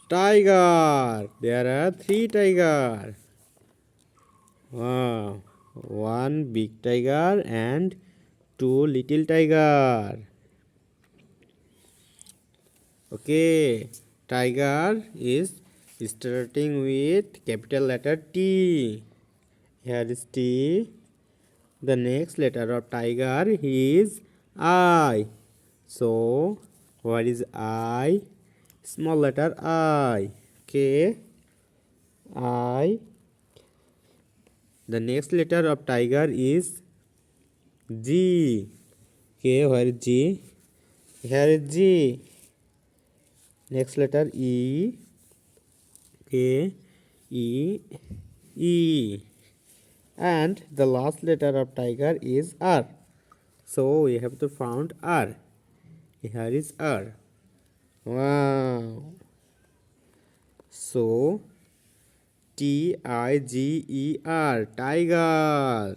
Tiger. There are three tiger. Wow. One big tiger and two little tiger. Okay. Tiger is starting with capital letter T. Here is T. The next letter of tiger is I. So, what is I? Small letter I. Okay. I. The next letter of tiger is G. Okay, where is G? Here is G. Next letter E. Okay. E. E. And the last letter of tiger is R. So we have to found R. Here is R. Wow. So Tiger, tiger.